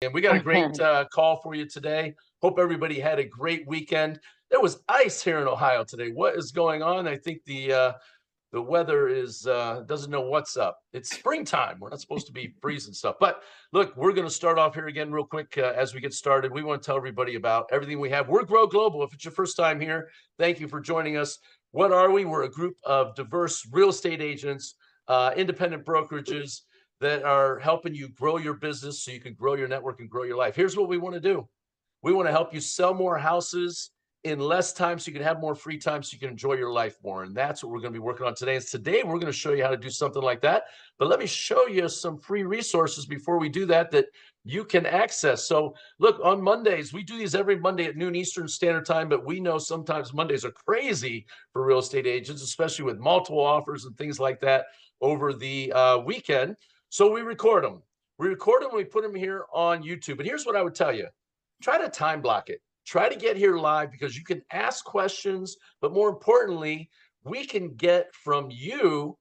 And we got a great call for you today. Hope everybody had a great weekend. There was ice here in Ohio today. What is going on? I think the weather is doesn't know what's up. It's springtime. We're not supposed to be freezing stuff. But look, we're going to start off here again real quick as we get started. We want to tell everybody about everything we have. We're Grow Global. If it's your first time here, thank you for joining us. What are we? We're a group of diverse real estate agents, independent brokerages that are helping you grow your business so you can grow your network and grow your life. Here's what we want to do. We want to help you sell more houses in less time so you can have more free time so you can enjoy your life more. And that's what we're going to be working on today. And today we're going to show you how to do something like that. But let me show you some free resources before we do that you can access. So look, on Mondays, we do these every Monday at noon Eastern Standard Time, but we know sometimes Mondays are crazy for real estate agents, especially with multiple offers and things like that over the weekend. So we record them. We put them here on YouTube. And here's what I would tell you. Try to time block it. Try to get here live because you can ask questions, but more importantly, we can get from you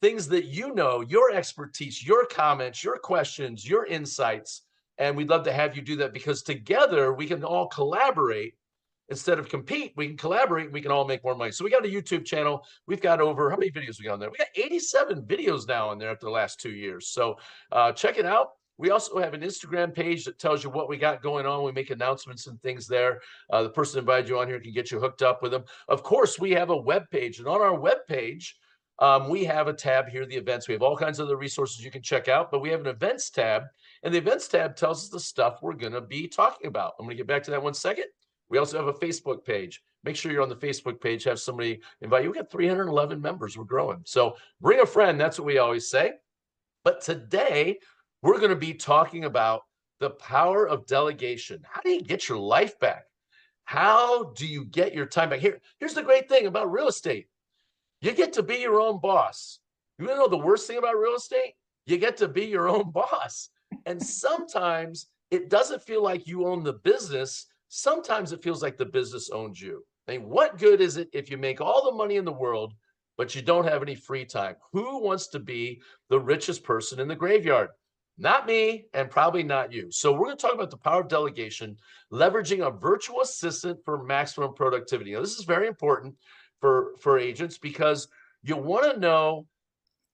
things that you know, your expertise, your comments, your questions, your insights. And we'd love to have you do that because together we can all collaborate. Instead of compete, we can collaborate and we can all make more money. So we got a YouTube channel. We've got over, how many videos we got on there? We got 87 videos now on there after the last 2 years. So check it out. We also have an Instagram page that tells you what we got going on. We make announcements and things there. The person that invited you on here can get you hooked up with them. Of course, we have a web page. And on our web page, we have a tab here, the events. We have all kinds of other resources you can check out, but we have an events tab. And the events tab tells us the stuff we're going to be talking about. I'm going to get back to that one second. We also have a Facebook page. Make sure you're on the Facebook page. Have somebody invite you. We got 311 members. We're growing. So bring a friend. That's what we always say. But today, we're going to be talking about the power of delegation. How do you get your life back? How do you get your time back? Here's the great thing about real estate. You get to be your own boss. You want to know the worst thing about real estate? You get to be your own boss. And sometimes it doesn't feel like you own the business. Sometimes it feels like the business owns you. I mean, what good is it if you make all the money in the world, but you don't have any free time? Who wants to be the richest person in the graveyard? Not me, and probably not you. So we're going to talk about the power of delegation, leveraging a virtual assistant for maximum productivity. Now, this is very important for agents because you want to know,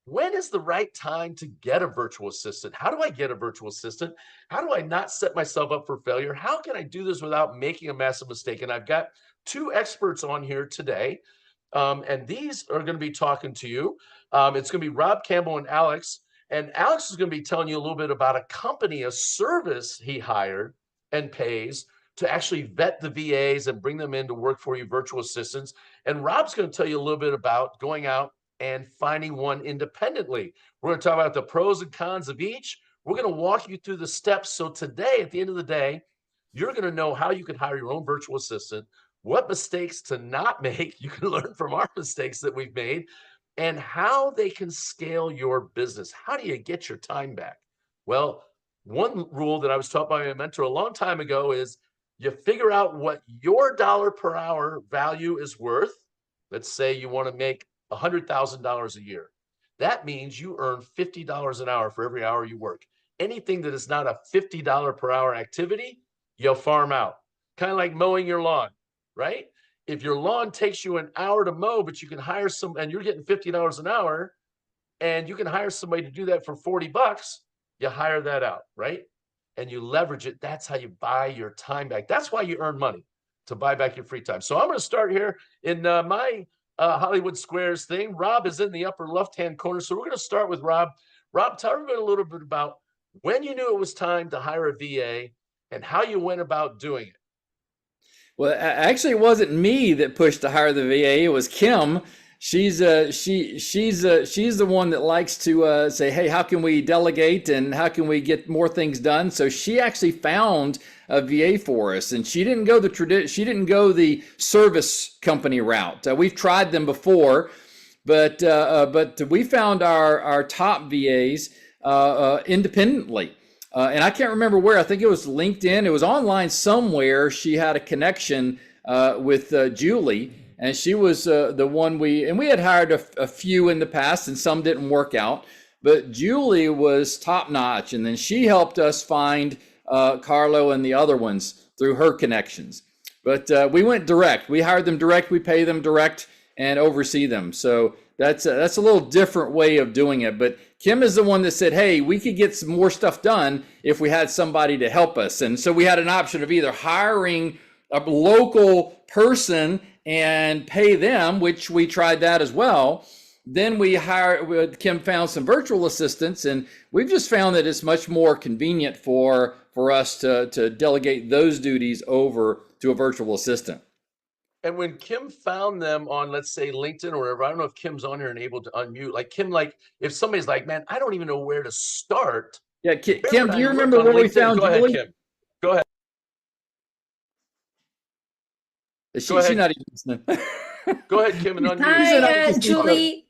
when is the right time to get a virtual assistant? How do I get a virtual assistant? How do I not set myself up for failure? How can I do this without making a massive mistake? And I've got two experts on here today, and these are going to be talking to you. It's going to be Robb, Campbell, and Alex. And Alex is going to be telling you a little bit about a company, a service he hired and pays to actually vet the VAs and bring them in to work for you, virtual assistants. And Robb's going to tell you a little bit about going out and finding one independently. We're going to talk about the pros and cons of each. We're going to walk you through the steps. So today, at the end of the day, you're going to know how you can hire your own virtual assistant, what mistakes to not make. You can learn from our mistakes that we've made, and how they can scale your business. How do you get your time back? Well, one rule that I was taught by my mentor a long time ago is you figure out what your dollar per hour value is worth. Let's say you want to make $100,000 a year. That means you earn $50 an hour for every hour you work. Anything that is not a $50 per hour activity, you'll farm out. Kind of like mowing your lawn, right? If your lawn takes you an hour to mow, but you can hire and you're getting $50 an hour, and you can hire somebody to do that for $40, you hire that out, right? And you leverage it. That's how you buy your time back. That's why you earn money, to buy back your free time. So I'm going to start here in my Hollywood Squares thing. Robb is in the upper left-hand corner. So we're going to start with Robb. Robb, tell everybody a little bit about when you knew it was time to hire a VA and how you went about doing it. Well, actually, it wasn't me that pushed to hire the VA. It was Kim. She's the one that likes to say, hey, how can we delegate and how can we get more things done? So she actually found a VA for us, and she didn't go the service company route. We've tried them before, but we found our top VAs independently. And I can't remember where. I think it was LinkedIn. It was online somewhere. She had a connection with Julie, and she was the one we had hired a few in the past, and some didn't work out. But Julie was top notch, and then she helped us find Carlo and the other ones through her connections. But we went direct. We hired them direct. We pay them direct and oversee them. So that's a little different way of doing it. But Kim is the one that said, hey, we could get some more stuff done if we had somebody to help us. And so we had an option of either hiring a local person and pay them, which we tried that as well. Then Kim found some virtual assistants, and we've just found that it's much more convenient for us to delegate those duties over to a virtual assistant. And when Kim found them on, let's say, LinkedIn or wherever, I don't know if Kim's on here and able to unmute. Like Kim, like if somebody's like, man, I don't even know where to start. Yeah, Kim, do you remember where we found Julie? Go ahead, Kim. Go ahead. She's not even listening. Go ahead, Kim, and unmute. Hi, Julie.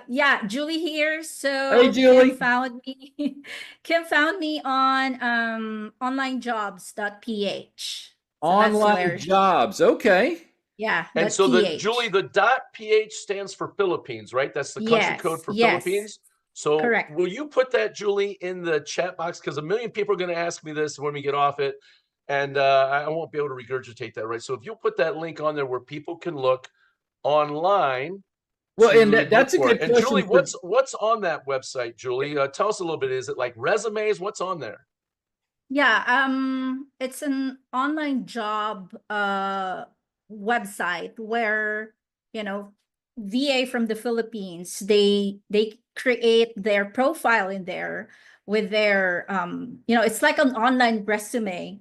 Yeah, Julie here. So hey, Julie. Kim found me on onlinejobs.ph. So Online jobs, okay. Yeah. And so Julie, the .ph stands for Philippines, right? That's the country code for Philippines. So correct. Will you put that, Julie, in the chat box? Because a million people are going to ask me this when we get off it. And I won't be able to regurgitate that, right? So if you'll put that link on there where people can look online. Well, and that's a good question. And Julie, what's on that website, Julie? Tell us a little bit. Is it like resumes? What's on there? Yeah, it's an online job website where, VA from the Philippines, they create their profile in there with their it's like an online resume.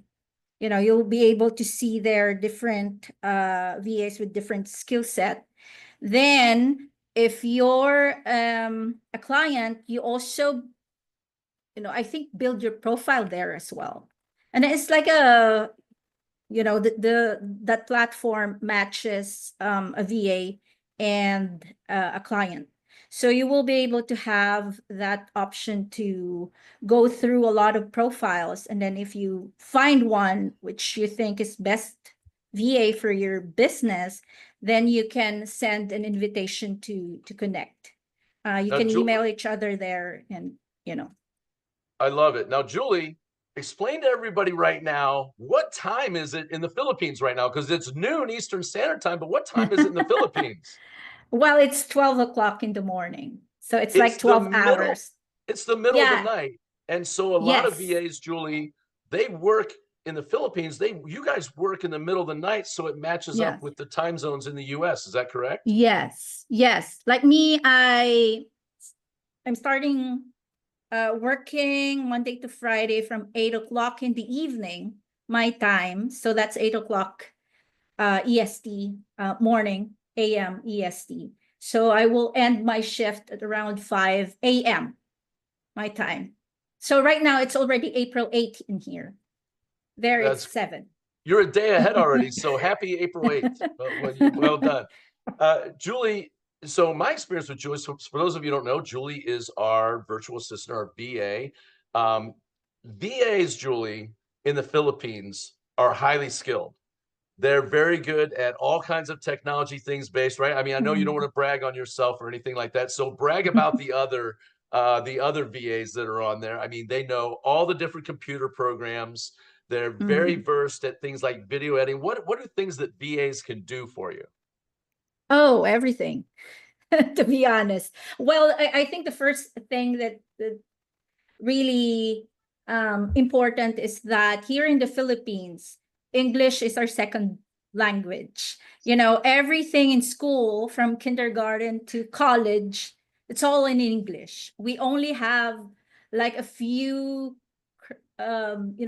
You'll be able to see their different VAs with different skill set. Then if you're a client, you also, I think build your profile there as well. And it's like that platform matches a VA and a client. So you will be able to have that option to go through a lot of profiles. And then if you find one which you think is best VA for your business, then you can send an invitation to connect. You can email each other there and, I love it. Now, Julie, explain to everybody right now, what time is it in the Philippines right now? Because it's noon Eastern Standard Time, but what time is it in the Philippines? Well, it's 12 o'clock in the morning. So it's like 12 hours. It's the middle of the night. And so a lot of VAs, Julie, they work in the Philippines. You guys work in the middle of the night, so it matches up with the time zones in the US. Is that correct? Yes. Like me, I'm starting working Monday to Friday from 8 o'clock in the evening, my time. So that's 8 o'clock EST, morning, AM EST. So I will end my shift at around 5 AM, my time. So right now it's already April 8th in here. It's 7. You're a day ahead already. So happy April 8th. Well done. Julie, so my experience with Julie, so for those of you who don't know, Julie is our virtual assistant, our VA. VAs, Julie, in the Philippines are highly skilled. They're very good at all kinds of technology things based, right? I mean, I know you don't want to brag on yourself or anything like that. So brag about the other VAs that are on there. I mean, they know all the different computer programs. They're very versed at things like video editing. What are things that VAs can do for you? Oh, everything, to be honest. Well, I think the first thing that really important is that here in the Philippines, English is our second language. Everything in school from kindergarten to college, it's all in English. We only have like a few,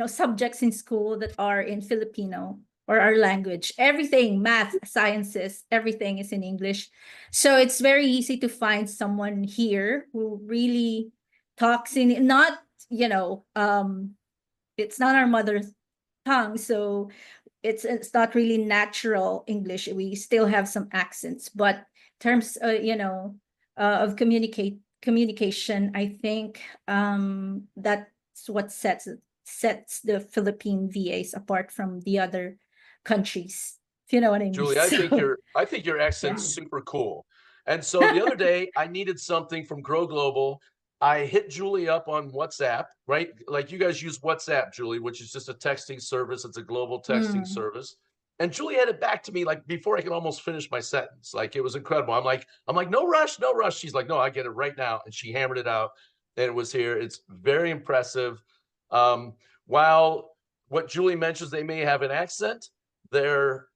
subjects in school that are in Filipino or our language. Everything, math, sciences, everything is in English. So it's very easy to find someone here who really talks in, it's not our mother tongue, so it's not really natural English. We still have some accents, but in terms of communication, I think that's what sets the Philippine VAs apart from the other countries, if you know what I mean. Julie, I think your accent's super cool. And so the other day I needed something from Grow Global I hit Julie up on WhatsApp, right? Like you guys use WhatsApp, Julie, which is just a texting service. It's a global texting Mm. service. And Julie had it back to me like before I could almost finish my sentence. Like it was incredible. I'm like, no rush, no rush. She's like, no, I get it right now. And she hammered it out and it was here. It's very impressive. Um, while what Julie mentions, they may have an accent, their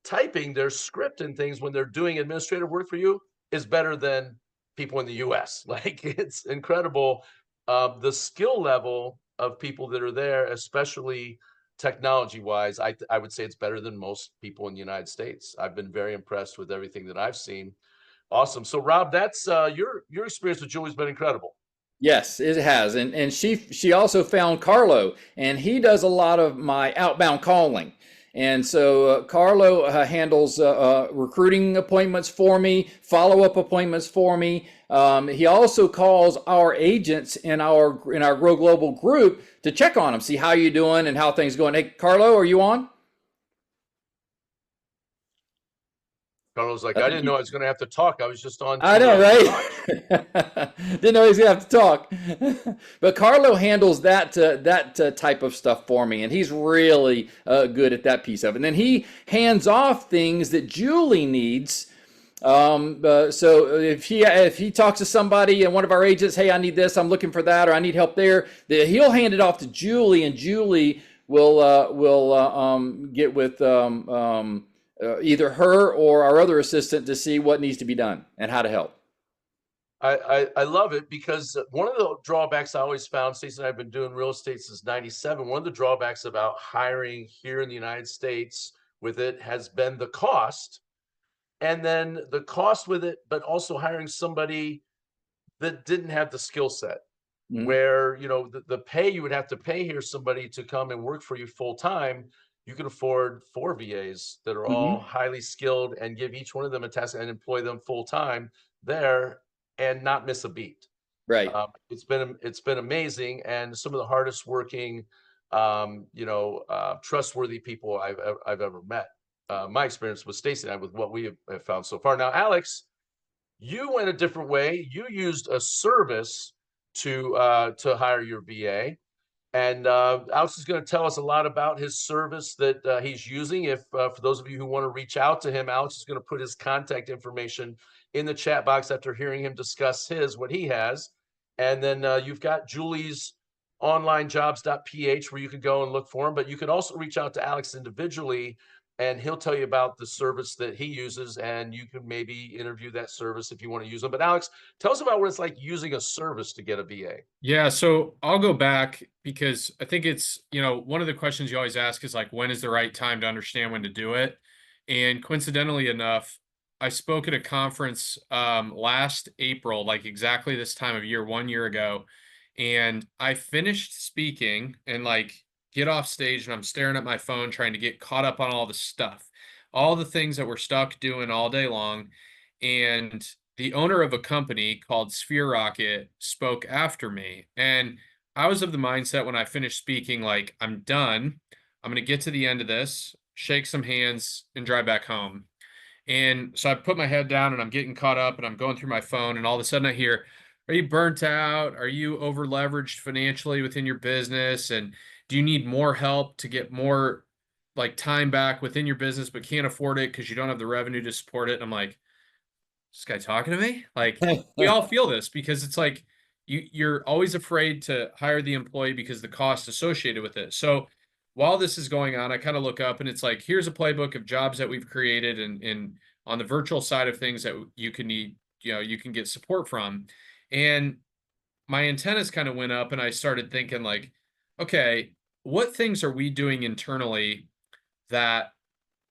typing, their script and things when they're doing administrative work for you is better than people in the US. Like it's incredible. The skill level of people that are there, especially technology wise, I would say it's better than most people in the United States. I've been very impressed with everything that I've seen. Awesome. So Rob, that's your experience with Julie's been incredible. Yes, it has. And she also found Carlo, and he does a lot of my outbound calling. And so Carlo handles recruiting appointments for me, follow-up appointments for me. He also calls our agents in our Grow Global group to check on them, see how you doing and how things going. Hey, Carlo, are you on? Carlos like, I I think didn't know I was going to have to talk. I was just on. I know, right? Didn't know he was gonna have to talk. But Carlo handles that type of stuff for me, and he's really good at that piece of it. And then he hands off things that Julie needs. So if he talks to somebody and one of our agents, hey, I need this, I'm looking for that, or I need help there, he'll hand it off to Julie, and Julie will get with either her or our other assistant to see what needs to be done and how to help. I love it because one of the drawbacks I always found, Stacey and I've been doing real estate since '97. One of the drawbacks about hiring here in the United States with it has been the cost, and then the cost with it, but also hiring somebody that didn't have the skill set. Mm-hmm. Where the pay you would have to pay here somebody to come and work for you full time, you can afford 4 VAs that are all highly skilled and give each one of them a task and employ them full time there and not miss a beat. Right. It's been amazing, and some of the hardest working, trustworthy people I've ever met. My experience with Stacey and I, with what we have found so far. Now, Alex, you went a different way. You used a service to hire your VA. And Alex is going to tell us a lot about his service that he's using. If for those of you who want to reach out to him, Alex is going to put his contact information in the chat box after hearing him discuss what he has. And then you've got Julie's onlinejobs.ph where you can go and look for him. But you can also reach out to Alex individually, and he'll tell you about the service that he uses, and you can maybe interview that service if you want to use them. But Alex, tell us about what it's like using a service to get a VA. Yeah, so I'll go back because I think it's, one of the questions you always ask is like, when is the right time to understand when to do it? And coincidentally enough, I spoke at a conference last April, like exactly this time of year, 1 year ago. And I finished speaking and get off stage, and I'm staring at my phone trying to get caught up on all the stuff, all the things that we're stuck doing all day long. And the owner of a company called Sphere Rocket spoke after me. And I was of the mindset when I finished speaking, like, I'm done. I'm going to get to the end of this, shake some hands, and drive back home. And so I put my head down and I'm getting caught up and I'm going through my phone, and all of a sudden I hear, are you burnt out? Are you over leveraged financially within your business? And do you need more help to get more time back within your business, but can't afford it because you don't have the revenue to support it? And I'm like, this guy talking to me? We all feel this because it's like you're always afraid to hire the employee because the cost associated with it. So while this is going on, I kind of look up and it's like, here's a playbook of jobs that we've created and on the virtual side of things that you can need, you can get support from. And my antennas kind of went up and I started thinking okay, what things are we doing internally that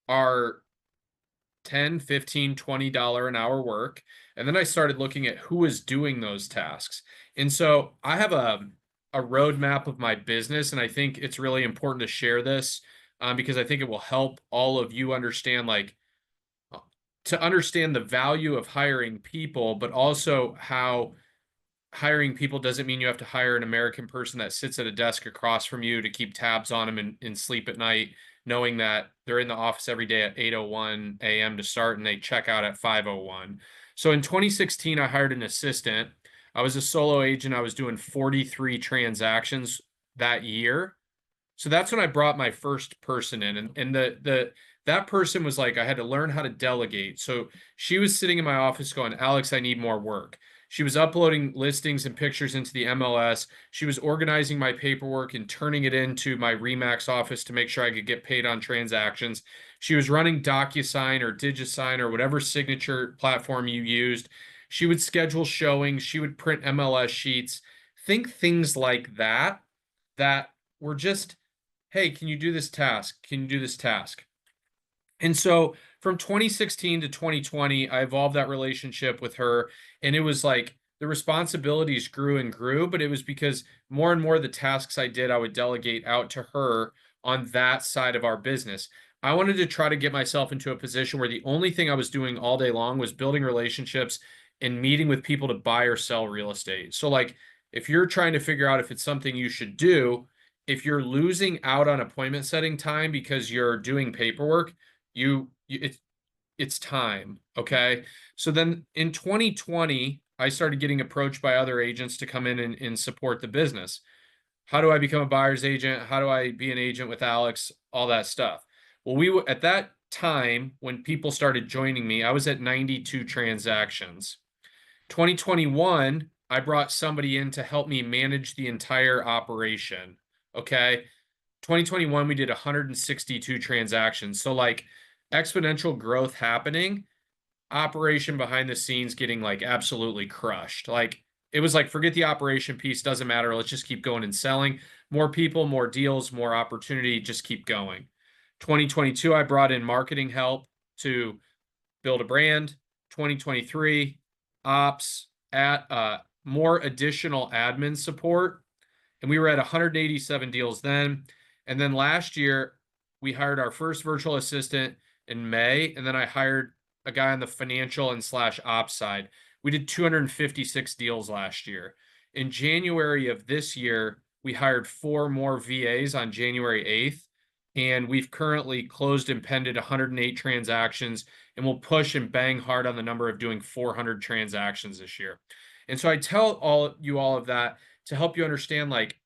are $10, $15, $20 an hour work? And then I started looking at who is doing those tasks. And so I have a roadmap of my business, and I think it's really important to share this because I think it will help all of you understand to understand the value of hiring people, but also how hiring people doesn't mean you have to hire an American person that sits at a desk across from you to keep tabs on them and sleep at night, knowing that they're in the office every day at 8:01 a.m. to start and they check out at 5:01. So in 2016, I hired an assistant. I was a solo agent. I was doing 43 transactions that year. So that's when I brought my first person in, and that person was like, I had to learn how to delegate. So she was sitting in my office going, Alex, I need more work. She was uploading listings and pictures into the MLS. She was organizing my paperwork and turning it into my Remax office to make sure I could get paid on transactions. She was running DocuSign or DigiSign or whatever signature platform you used. She would schedule showings. She would print MLS sheets. Think things like that, that were just, hey, can you do this task? Can you do this task? And so from 2016 to 2020, I evolved that relationship with her. And it was like the responsibilities grew and grew, but it was because more and more of the tasks I did, I would delegate out to her on that side of our business. I wanted to try to get myself into a position where the only thing I was doing all day long was building relationships and meeting with people to buy or sell real estate. So, like, if you're trying to figure out if it's something you should do, if you're losing out on appointment setting time because you're doing paperwork, it's time. Okay. So then in 2020, I started getting approached by other agents to come in and support the business. How do I become a buyer's agent? How do I be an agent with Alex? All that stuff. Well, at that time when people started joining me, I was at 92 transactions. 2021, I brought somebody in to help me manage the entire operation. Okay. 2021, we did 162 transactions. So, like, exponential growth happening, operation behind the scenes getting like absolutely crushed. Like, it was like, forget the operation piece, doesn't matter. Let's just keep going and selling. More people, more deals, more opportunity, just keep going. 2022, I brought in marketing help to build a brand. 2023, ops, at more additional admin support. And we were at 187 deals then. And then last year, we hired our first virtual assistant in May. And then I hired a guy on the financial and / ops side. We did 256 deals last year. In January of this year, we hired 4 more VAs on January 8th. And we've currently closed and pended 108 transactions, and we'll push and bang hard on the number of doing 400 transactions this year. And so I tell all of that to help you understand, like,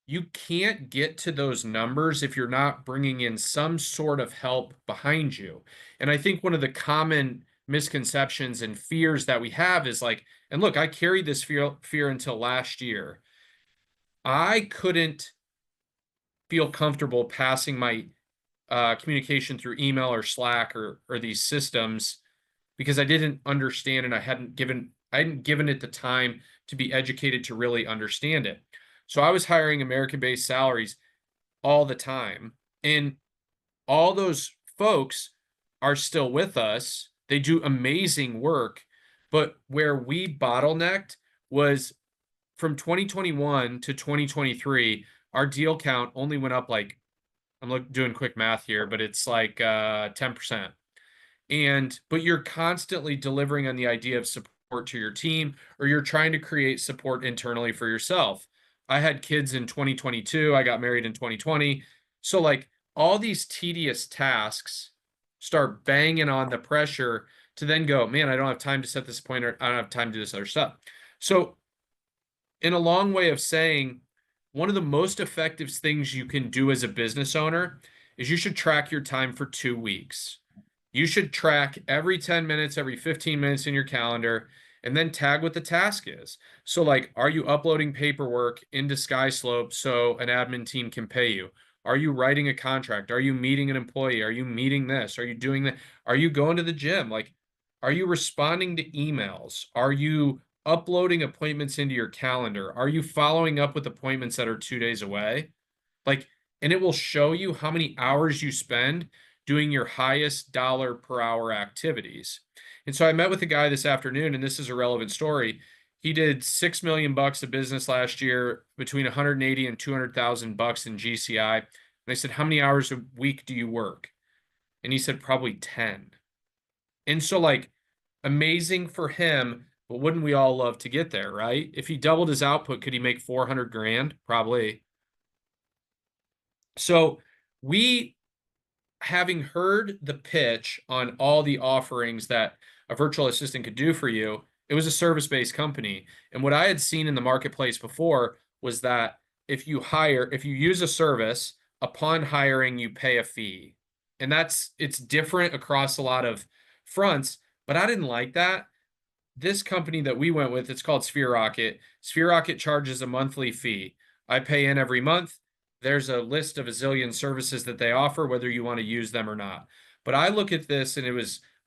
you can't get to those numbers if you're not bringing in some sort of help behind you. And I think one of the common misconceptions and fears that we have is like, and look, I carried this fear until last year. I couldn't feel comfortable passing my communication through email or Slack or these systems because I didn't understand, and I hadn't given it the time to be educated to really understand it. So I was hiring American-based salaries all the time, and all those folks are still with us. They do amazing work, but where we bottlenecked was from 2021 to 2023, our deal count only went up like, I'm doing quick math here, but it's like 10%. But you're constantly delivering on the idea of support to your team, or you're trying to create support internally for yourself. I had kids in 2022. I got married in 2020. So, like, all these tedious tasks start banging on the pressure to then go, man, I don't have time to set this appointment. I don't have time to do this other stuff. So, in a long way of saying, one of the most effective things you can do as a business owner is you should track your time for 2 weeks. You should track every 10 minutes, every 15 minutes in your calendar, and then tag what the task is. So, like, are you uploading paperwork into SkySlope so an admin team can pay you? Are you writing a contract? Are you meeting an employee? Are you meeting this? Are you doing that? Are you going to the gym? Like, are you responding to emails? Are you uploading appointments into your calendar? Are you following up with appointments that are 2 days away? Like, and it will show you how many hours you spend doing your highest dollar per hour activities. And so I met with a guy this afternoon, and this is a relevant story. He did $6 million of business last year, between 180 and 200,000 bucks in GCI. And I said, how many hours a week do you work? And he said, probably 10. And so, like, amazing for him, but wouldn't we all love to get there, right? If he doubled his output, could he make 400 grand? Probably. So we, having heard the pitch on all the offerings that a virtual assistant could do for you, It was a service-based company. And what I had seen in the marketplace before was that if you use a service, upon hiring, you pay a fee. And it's different across a lot of fronts, but I didn't like that. This company that we went with, it's called Sphere Rocket. Sphere Rocket charges a monthly fee. I pay in every month. There's a list of a zillion services that they offer, whether you want to use them or not. But I look at this and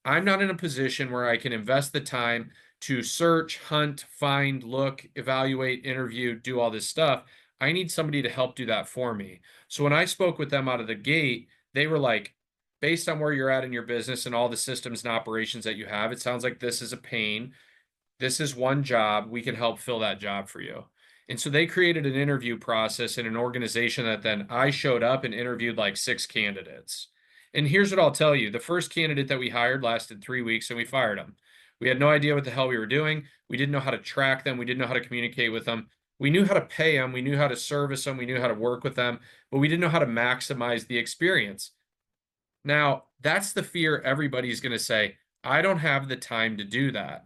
I'm not in a position where I can invest the time to search, hunt, find, look, evaluate, interview, do all this stuff. I need somebody to help do that for me. So when I spoke with them out of the gate, they were like, based on where you're at in your business and all the systems and operations that you have, it sounds like this is a pain. This is one job. We can help fill that job for you. And so they created an interview process in an organization that then I showed up and interviewed like 6 candidates. And here's what I'll tell you. The first candidate that we hired lasted 3 weeks and we fired him. We had no idea what the hell we were doing. We didn't know how to track them. We didn't know how to communicate with them. We knew how to pay them. We knew how to service them. We knew how to work with them, but we didn't know how to maximize the experience. Now, that's the fear everybody's going to say, I don't have the time to do that.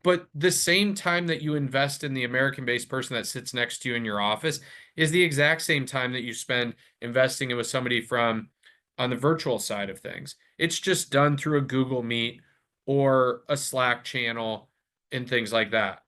But the same time that you invest in the American-based person that sits next to you in your office is the exact same time that you spend investing in with somebody from on the virtual side of things. It's just done through a Google Meet or a Slack channel and things like that.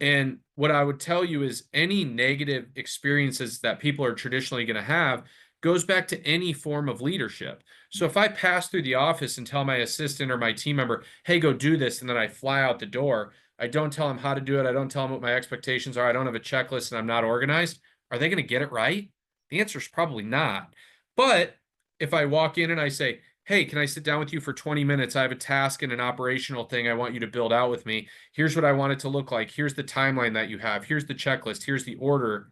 And what I would tell you is any negative experiences that people are traditionally going to have goes back to any form of leadership. So if I pass through the office and tell my assistant or my team member, hey, go do this, and then I fly out the door, I don't tell them how to do it, I don't tell them what my expectations are, I don't have a checklist, and I'm not organized, are they going to get it right? The answer is probably not. But if I walk in and I say, hey, can I sit down with you for 20 minutes? I have a task and an operational thing I want you to build out with me. Here's what I want it to look like. Here's the timeline that you have. Here's the checklist. Here's the order.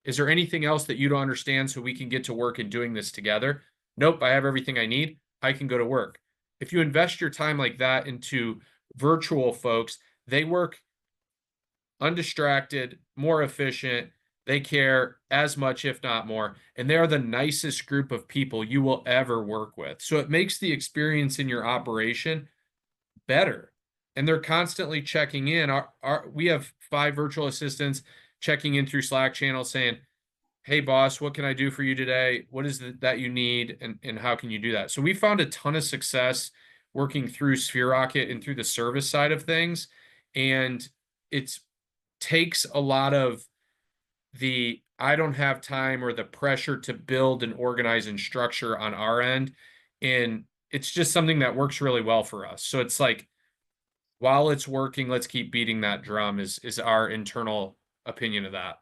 Is there anything else that you don't understand so we can get to work in doing this together? Nope, I have everything I need. I can go to work. If you invest your time like that into virtual folks, they work undistracted, more efficient. They care as much, if not more. And they are the nicest group of people you will ever work with. So it makes the experience in your operation better. And they're constantly checking in. We have 5 virtual assistants checking in through Slack channels saying, hey, boss, what can I do for you today? What is it that you need? And how can you do that? So we found a ton of success working through Sphere Rocket and through the service side of things. And it takes a lot of the I don't have time or the pressure to build and organize and structure on our end. And it's just something that works really well for us. So it's like, while it's working, let's keep beating that drum is our internal opinion of that.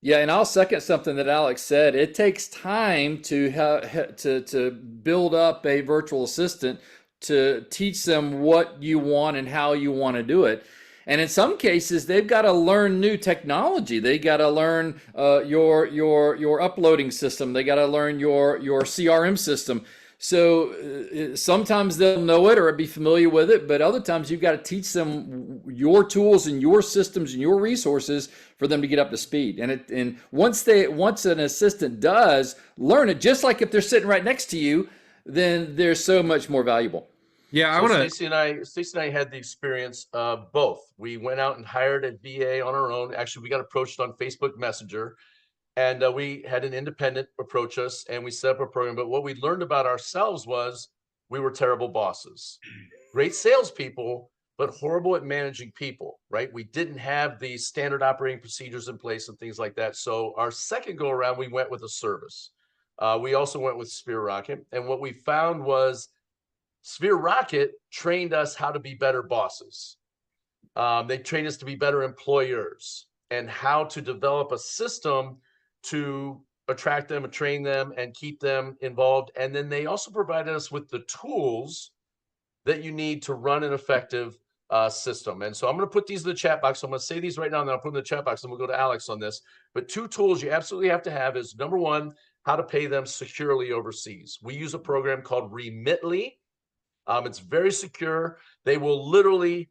Yeah, and I'll second something that Alex said. It takes time to build up a virtual assistant, to teach them what you want and how you want to do it. And in some cases, they've got to learn new technology. They got to learn your uploading system. They got to learn your CRM system. So sometimes they'll know it or be familiar with it, but other times you've got to teach them your tools and your systems and your resources for them to get up to speed. And once an assistant does learn it, just like if they're sitting right next to you, then they're so much more valuable. Yeah, I So want to. Stacey and I had the experience of both. We went out and hired a VA on our own. Actually, we got approached on Facebook Messenger, and we had an independent approach us, and we set up a program. But what we learned about ourselves was we were terrible bosses, great salespeople, but horrible at managing people. Right? We didn't have the standard operating procedures in place and things like that. So our second go around, we went with a service. We also went with Sphere Rocket, and what we found was Sphere Rocket trained us how to be better bosses. They trained us to be better employers and how to develop a system to attract them and train them and keep them involved. And then they also provided us with the tools that you need to run an effective system. And so I'm going to put these in the chat box. So I'm going to say these right now, and then I'll put them in the chat box, and we'll go to Alex on this. But 2 tools you absolutely have to have is, number 1, how to pay them securely overseas. We use a program called Remitly. It's very secure. They will literally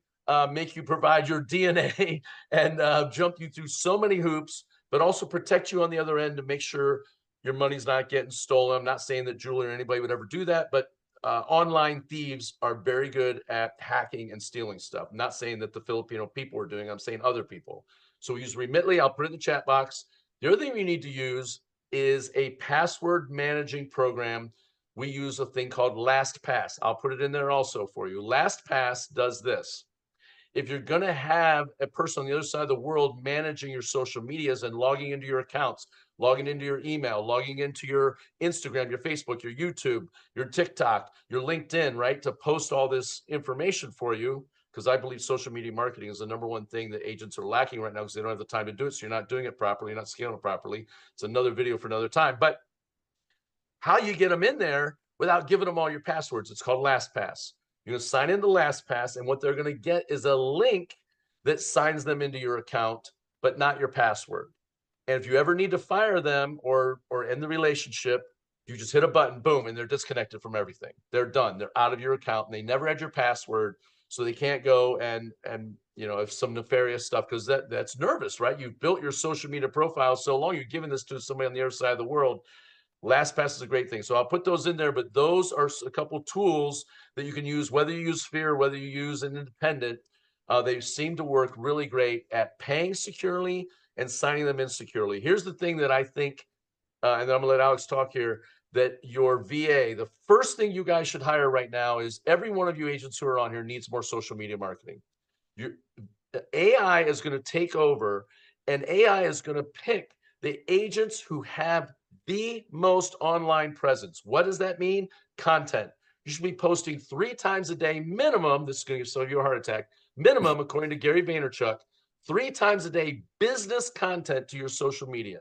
make you provide your DNA and jump you through so many hoops, but also protect you on the other end to make sure your money's not getting stolen. I'm not saying that Julie or anybody would ever do that, but online thieves are very good at hacking and stealing stuff. I'm not saying that the Filipino people are doing, I'm saying other people. So we use Remitly. I'll put it in the chat box. The other thing you need to use is a password managing program. We use a thing called LastPass. I'll put it in there also for you. LastPass does this. If you're going to have a person on the other side of the world managing your social medias and logging into your accounts, logging into your email, logging into your Instagram, your Facebook, your YouTube, your TikTok, your LinkedIn, right, to post all this information for you, because I believe social media marketing is the #1 thing that agents are lacking right now because they don't have the time to do it. So you're not doing it properly, you're not scaling it properly. It's another video for another time. But how you get them in there without giving them all your passwords, it's called LastPass. You're going to sign into LastPass, and what they're going to get is a link that signs them into your account, but not your password. And if you ever need to fire them or end the relationship, you just hit a button, boom, and they're disconnected from everything. They're done. They're out of your account, and they never had your password, so they can't go and you know, if some nefarious stuff, because that's nervous, right? You've built your social media profile so long, you're giving this to somebody on the other side of the world. LastPass is a great thing. So I'll put those in there, but those are a couple tools that you can use, whether you use Sphere, whether you use an independent. They seem to work really great at paying securely and signing them in securely. Here's the thing that I think, and then I'm gonna let Alex talk here, that your VA, the first thing you guys should hire right now is every one of you agents who are on here needs more social media marketing. AI is going to take over, and AI is going to pick the agents who have the most online presence. What does that mean? Content. You should be posting 3 times a day minimum. This is going to give some of you a heart attack. Minimum, according to Gary Vaynerchuk, 3 times a day business content to your social media.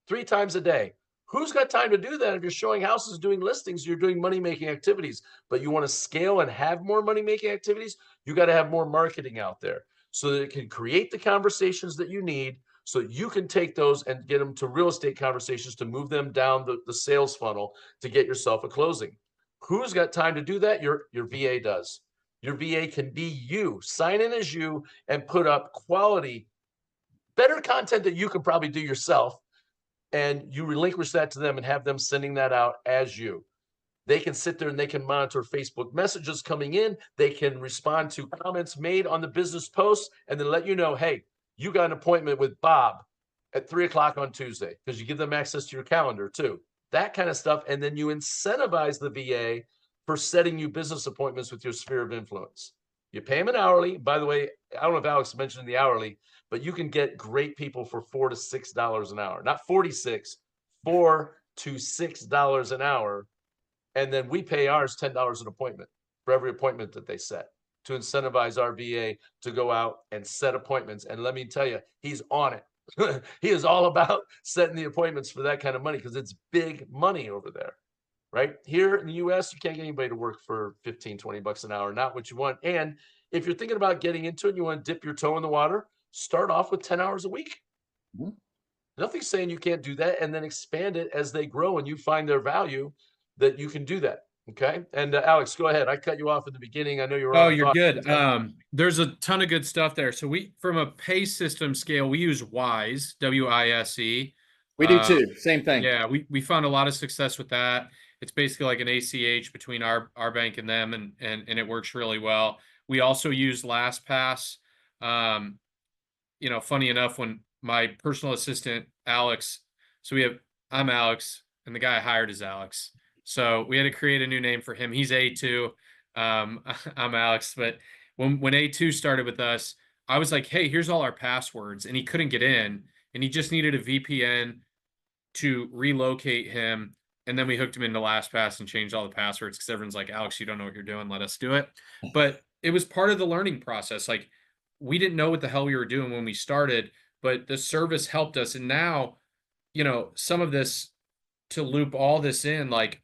3 times a day. Who's got time to do that if you're showing houses, doing listings, you're doing money-making activities, but you want to scale and have more money-making activities? You got to have more marketing out there so that it can create the conversations that you need, so you can take those and get them to real estate conversations to move them down the sales funnel to get yourself a closing. Who's got time to do that? Your VA does. Your VA can be you. Sign in as you and put up quality, better content that you can probably do yourself, and you relinquish that to them and have them sending that out as you. They can sit there and they can monitor Facebook messages coming in. They can respond to comments made on the business posts and then let you know, hey, you got an appointment with Bob at 3 o'clock on Tuesday, because you give them access to your calendar too. That kind of stuff. And then you incentivize the VA for setting you business appointments with your sphere of influence. You pay them an hourly. By the way, I don't know if Alex mentioned the hourly, but you can get great people for $4 to $6 an hour, not 46, $4 to $6 an hour. And then we pay ours $10 an appointment for every appointment that they set, to incentivize our VA to go out and set appointments. And let me tell you, he's on it. He is all about setting the appointments for that kind of money, because it's big money over there, right? Here in the US, you can't get anybody to work for 15, 20 bucks an hour, not what you want. And if you're thinking about getting into it and you want to dip your toe in the water, start off with 10 hours a week. Mm-hmm. Nothing's saying you can't do that, and then expand it as they grow and you find their value, that you can do that. Okay. And Alex, go ahead. I cut you off at the beginning. I know you were. Oh, you're good. There's a ton of good stuff there. So from a pay system scale, we use Wise, WISE. We do too. Same thing. Yeah. We found a lot of success with that. It's basically like an ACH between our bank and them, and it works really well. We also use LastPass. You know, funny enough, when my personal assistant, Alex, I'm Alex, and the guy I hired is Alex. So we had to create a new name for him. He's A2. I'm Alex. But when A2 started with us, I was like, hey, here's all our passwords. And he couldn't get in. And he just needed a VPN to relocate him. And then we hooked him into LastPass and changed all the passwords, because everyone's like, Alex, you don't know what you're doing. Let us do it. But it was part of the learning process. Like, we didn't know what the hell we were doing when we started, but the service helped us. And now, you know, some of this, to loop all this in, like,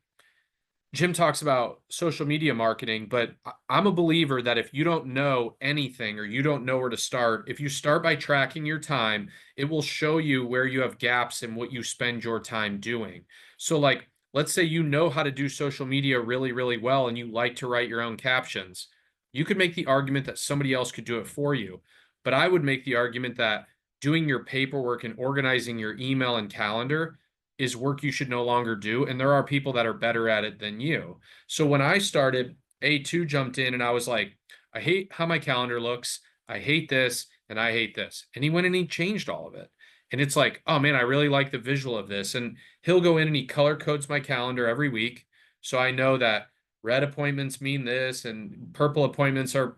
Jim talks about social media marketing, but I'm a believer that if you don't know anything or you don't know where to start, if you start by tracking your time, it will show you where you have gaps in what you spend your time doing. So like, let's say you know how to do social media really, really well, and you like to write your own captions. You could make the argument that somebody else could do it for you. But I would make the argument that doing your paperwork and organizing your email and calendar is work you should no longer do. And there are people that are better at it than you. So when I started, A2 jumped in and I was like, I hate how my calendar looks. I hate this and I hate this. And he went and he changed all of it. And it's like, oh man, I really like the visual of this. And he'll go in and he color codes my calendar every week. So I know that red appointments mean this and purple appointments are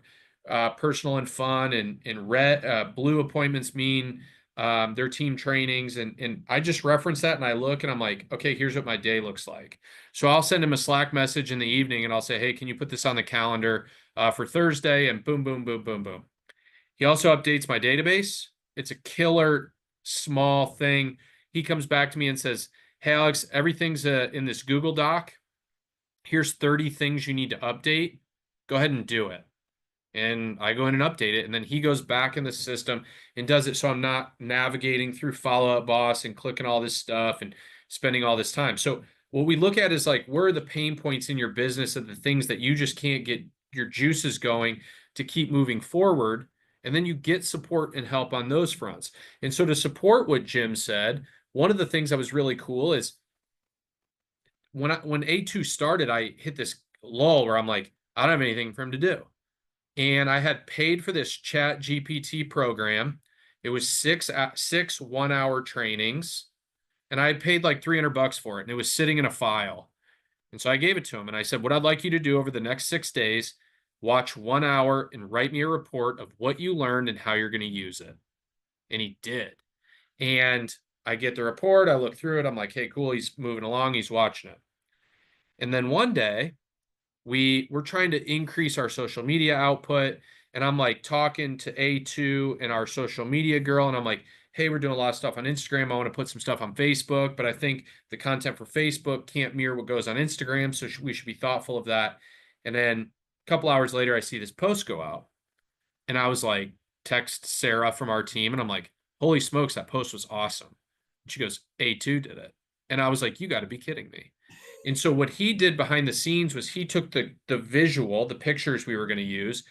personal and fun, and blue appointments mean their team trainings. And I just reference that and I look and I'm like, okay, here's what my day looks like. So I'll send him a Slack message in the evening and I'll say, hey, can you put this on the calendar for Thursday? And boom, boom, boom, boom, boom. He also updates my database. It's a killer small thing. He comes back to me and says, hey, Alex, everything's in this Google Doc. Here's 30 things you need to update. Go ahead and do it. And I go in and update it. And then he goes back in the system and does it. So I'm not navigating through Follow Up Boss and clicking all this stuff and spending all this time. So what we look at is like, where are the pain points in your business of the things that you just can't get your juices going to keep moving forward? And then you get support and help on those fronts. And so to support what Jim said, one of the things that was really cool is when A2 started, I hit this lull where I'm like, I don't have anything for him to do. And I had paid for this Chat GPT program. It was six 1-hour trainings. And I had paid like $300 for it. And it was sitting in a file. And so I gave it to him. And I said, what I'd like you to do over the next 6 days, watch 1 hour and write me a report of what you learned and how you're going to use it. And he did. And I get the report. I look through it. I'm like, hey, cool. He's moving along. He's watching it. And then one day, we're trying to increase our social media output. And I'm like talking to A2 and our social media girl. And I'm like, hey, we're doing a lot of stuff on Instagram. I want to put some stuff on Facebook, but I think the content for Facebook can't mirror what goes on Instagram. So we should be thoughtful of that. And then a couple hours later, I see this post go out. And I was like, text Sarah from our team. And I'm like, holy smokes, that post was awesome. And she goes, A2 did it. And I was like, you got to be kidding me. And so what he did behind the scenes was he took the visual, the pictures we were going to use,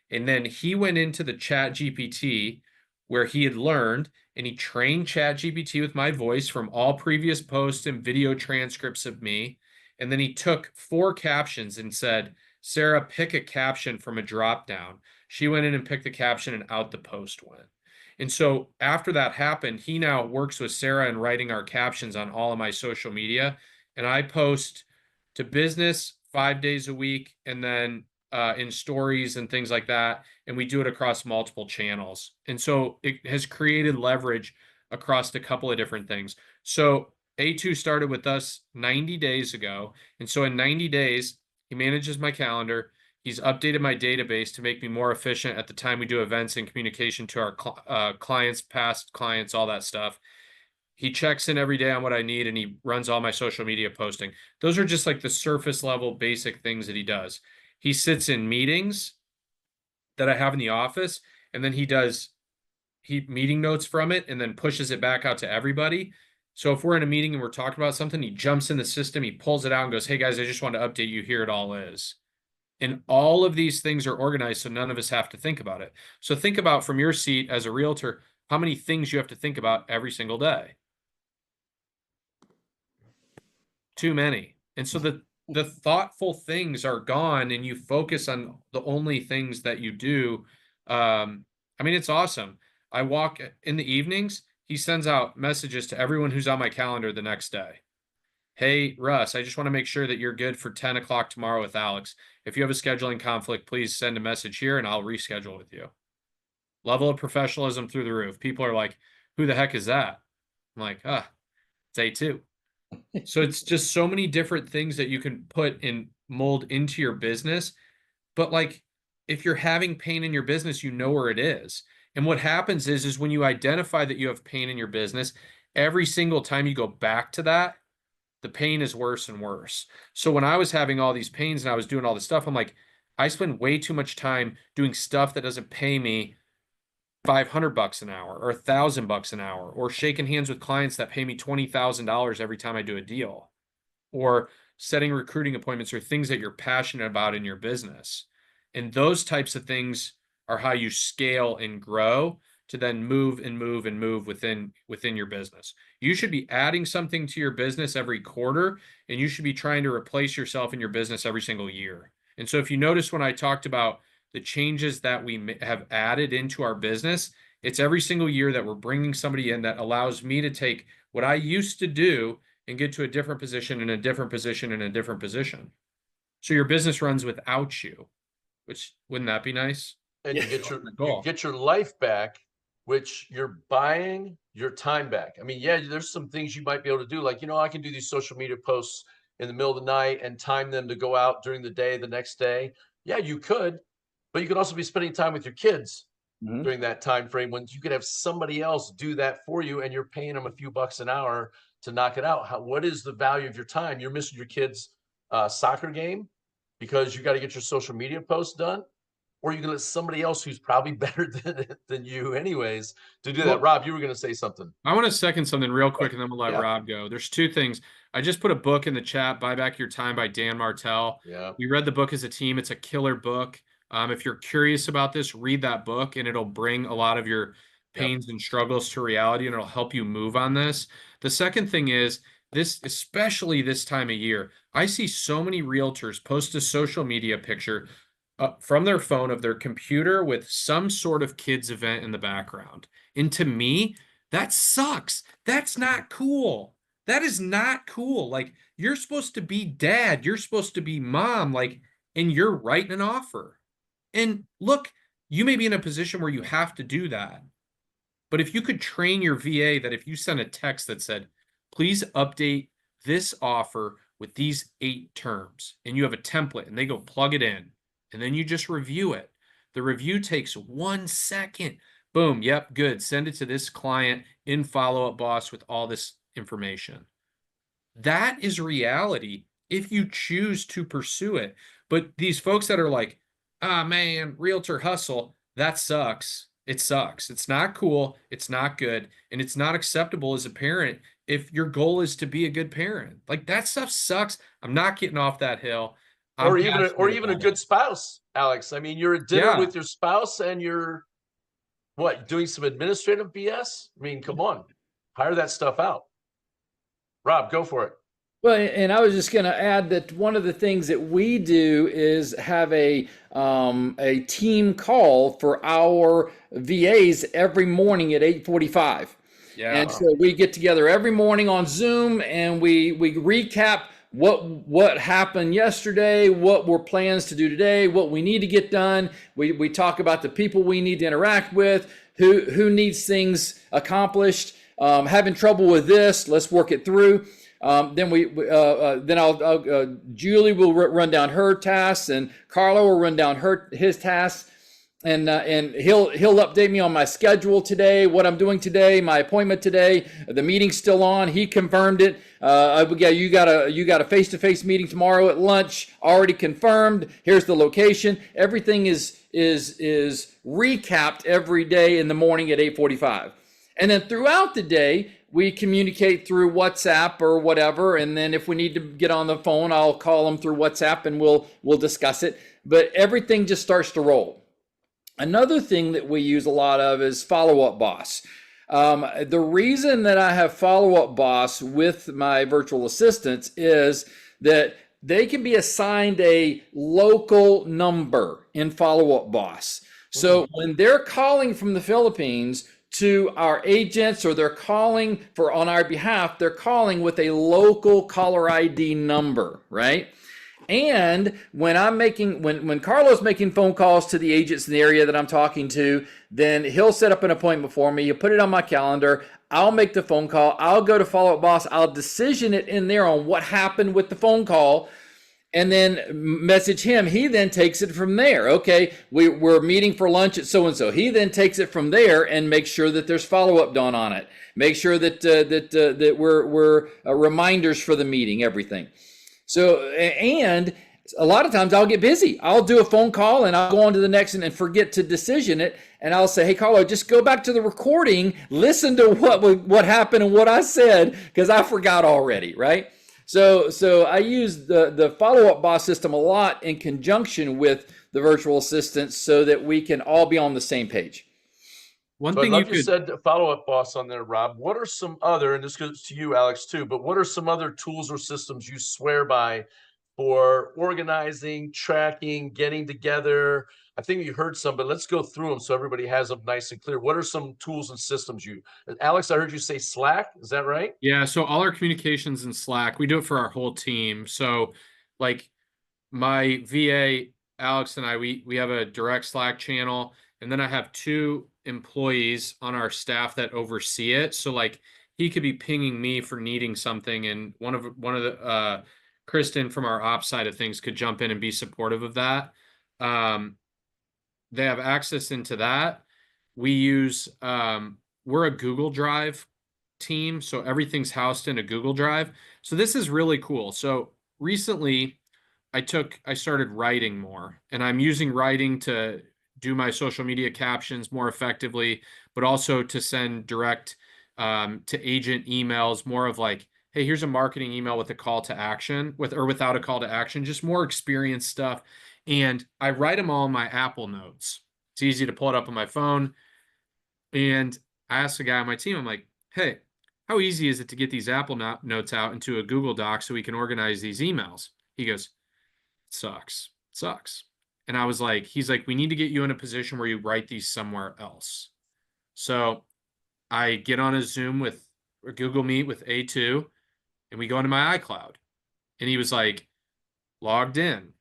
and then he went into the Chat GPT where he had learned, and he trained Chat GPT with my voice from all previous posts and video transcripts of me. And then he took 4 captions and said, Sarah, pick a caption from a drop down. She went in and picked the caption and out the post went. And so after that happened, he now works with Sarah in writing our captions on all of my social media. And I post to business 5 days a week and then in stories and things like that. And we do it across multiple channels. And so it has created leverage across a couple of different things. So A2 started with us 90 days ago. And so in 90 days, he manages my calendar. He's updated my database to make me more efficient at the time we do events and communication to our clients, past clients, all that stuff. He checks in every day on what I need and he runs all my social media posting. Those are just like the surface level basic things that he does. He sits in meetings that I have in the office and then he meeting notes from it and then pushes it back out to everybody. So if we're in a meeting and we're talking about something, he jumps in the system, he pulls it out and goes, hey guys, I just want to update you. Here it all is. And all of these things are organized so none of us have to think about it. So think about from your seat as a realtor, how many things you have to think about every single day. Too many. And so the thoughtful things are gone and you focus on the only things that you do. I mean, it's awesome. I walk in the evenings. He sends out messages to everyone who's on my calendar the next day. Hey, Russ, I just want to make sure that you're good for 10 o'clock tomorrow with Alex. If you have a scheduling conflict, please send a message here and I'll reschedule with you. Level of professionalism through the roof. People are like, who the heck is that? I'm like, it's A2. So it's just so many different things that you can put and mold into your business. But like, if you're having pain in your business, you know where it is. And what happens is when you identify that you have pain in your business, every single time you go back to that, the pain is worse and worse. So when I was having all these pains and I was doing all this stuff, I'm like, I spend way too much time doing stuff that doesn't pay me $500 an hour or $1,000 an hour, or shaking hands with clients that pay me $20,000 every time I do a deal, or setting recruiting appointments or things that you're passionate about in your business. And those types of things are how you scale and grow, to then move and move and move within your business. You should be adding something to your business every quarter, and you should be trying to replace yourself in your business every single year. And so if you notice when I talked about the changes that we have added into our business, it's every single year that we're bringing somebody in that allows me to take what I used to do and get to a different position and a different position and a different position. So your business runs without you, which wouldn't that be nice? And you get your life back, which you're buying your time back. I mean, yeah, there's some things you might be able to do. Like, I can do these social media posts in the middle of the night and time them to go out during the day, the next day. Yeah, you could, but you could also be spending time with your kids during that time frame when you could have somebody else do that for you, and you're paying them a few bucks an hour to knock it out. What is the value of your time? You're missing your kids' soccer game because you got to get your social media posts done, or you can let somebody else who's probably better than you anyways to do that. Rob, you were going to say something. I want to second something real quick, and then we'll let Rob go. There's two things. I just put a book in the chat, Buy Back Your Time by Dan Martell. Yeah. We read the book as a team. It's a killer book. If you're curious about this, read that book, and it'll bring a lot of your pains and struggles to reality, and it'll help you move on this. The second thing is this, especially this time of year, I see so many realtors post a social media picture from their phone of their computer with some sort of kids event in the background. And to me, that sucks. That's not cool. That is not cool. Like, you're supposed to be dad. You're supposed to be mom. Like, and you're writing an offer. And look, you may be in a position where you have to do that. But if you could train your VA that if you sent a text that said, please update this offer with these 8 terms, and you have a template and they go plug it in, and then you just review it. The review takes 1 second. Boom. Yep. Good. Send it to this client in follow-up boss with all this information. That is reality if you choose to pursue it. But these folks that are like, ah, man, realtor hustle, that sucks. It sucks. It's not cool. It's not good. And it's not acceptable as a parent if your goal is to be a good parent. Like, that stuff sucks. I'm not getting off that hill. Or even a good spouse, Alex. I mean, you're at dinner with your spouse and you're doing some administrative BS? I mean, come on, hire that stuff out. Rob, go for it. Well, and I was just going to add that one of the things that we do is have a team call for our VAs every morning at 8:45. Yeah. And so we get together every morning on Zoom and we recap what happened yesterday, what were plans to do today, what we need to get done. We talk about the people we need to interact with, who needs things accomplished, having trouble with this, let's work it through. Then Julie will run down her tasks, and Carlo will run down his tasks, and he'll update me on my schedule today, what I'm doing today, my appointment today, the meeting's still on. He confirmed it. You got a face-to-face meeting tomorrow at lunch, already confirmed. Here's the location. Everything is recapped every day in the morning at 8:45, and then throughout the day, we communicate through WhatsApp or whatever, and then if we need to get on the phone, I'll call them through WhatsApp and we'll discuss it. But everything just starts to roll. Another thing that we use a lot of is follow-up boss. The reason that I have follow-up boss with my virtual assistants is that they can be assigned a local number in follow-up boss. So when they're calling from the Philippines to our agents, or they're calling on our behalf, they're calling with a local caller ID number, right? And when when Carlo's making phone calls to the agents in the area that I'm talking to, then he'll set up an appointment for me. He'll put it on my calendar. I'll make the phone call. I'll go to follow-up boss. I'll decision it in there on what happened with the phone call, and then message him. He then takes it from there. Okay, we're meeting for lunch at so-and-so. He then takes it from there and makes sure that there's follow-up done on it. Make sure that we're reminders for the meeting, everything. So, and a lot of times I'll get busy. I'll do a phone call and I'll go on to the next and forget to decision it. And I'll say, hey, Carlo, just go back to the recording, listen to what happened and what I said, because I forgot already, right? So I use the follow-up boss system a lot in conjunction with the virtual assistants so that we can all be on the same page. One So I thing you love you could, said follow-up boss on there, Rob. What are some other, and this goes to you, Alex, too, but what are some other tools or systems you swear by for organizing, tracking, getting together? I think you heard some, but let's go through them so everybody has them nice and clear. What are some tools and systems Alex, I heard you say Slack. Is that right? yeah, so all our communications in Slack, we do it for our whole team. So like my VA, Alex and I, we have a direct Slack channel, and then I have 2 employees on our staff that oversee it. So like he could be pinging me for needing something, and one of the Kristen from our ops side of things could jump in and be supportive of that. They have access into that. We use we're a Google Drive team, so everything's housed in a Google Drive. So this is really cool. So recently I started writing more, and I'm using writing to do my social media captions more effectively, but also to send direct to agent emails, more of like, hey, here's a marketing email with a call to action, with or without a call to action, just more experience stuff. And I write them all in my Apple Notes. It's easy to pull it up on my phone. And I asked the guy on my team, I'm like, hey, how easy is it to get these Apple Notes out into a Google Doc so we can organize these emails? He goes, sucks. And I was like, he's like, we need to get you in a position where you write these somewhere else. So I get on a Zoom with a Google Meet with A2, and we go into my iCloud. And he was like, logged in.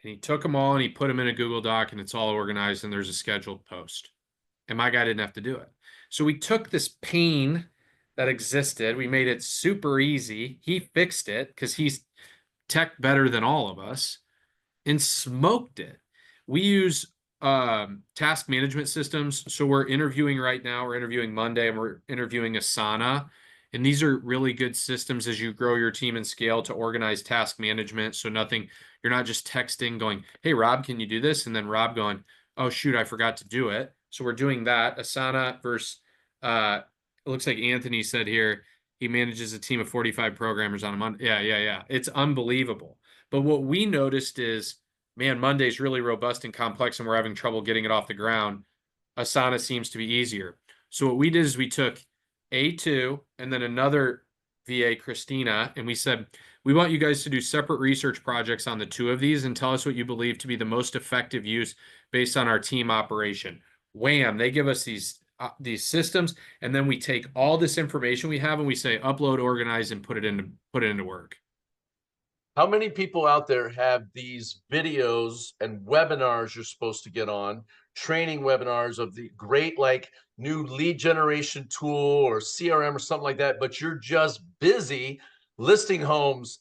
And he took them all and he put them in a Google Doc, and it's all organized, and there's a scheduled post. And my guy didn't have to do it. So we took this pain that existed, we made it super easy. He fixed it because he's tech better than all of us, and smoked it. We use task management systems. So we're interviewing right now. We're interviewing Monday, and we're interviewing Asana. And these are really good systems as you grow your team and scale to organize task management. So you're not just texting going, hey, Rob, can you do this? And then Rob going, oh, shoot, I forgot to do it. So we're doing that. Asana versus, it looks like Anthony said here, he manages a team of 45 programmers on a Monday. Yeah. It's unbelievable. But what we noticed is, man, Monday's really robust and complex, and we're having trouble getting it off the ground. Asana seems to be easier. So what we did is we took A2 and then another VA, Christina, and we said, we want you guys to do separate research projects on the 2 of these and tell us what you believe to be the most effective use based on our team operation. Wham, they give us these systems, and then we take all this information we have and we say upload, organize, and put it into work. How many people out there have these videos and webinars you're supposed to get on, training webinars of the great like new lead generation tool or CRM or something like that, but you're just busy listing homes,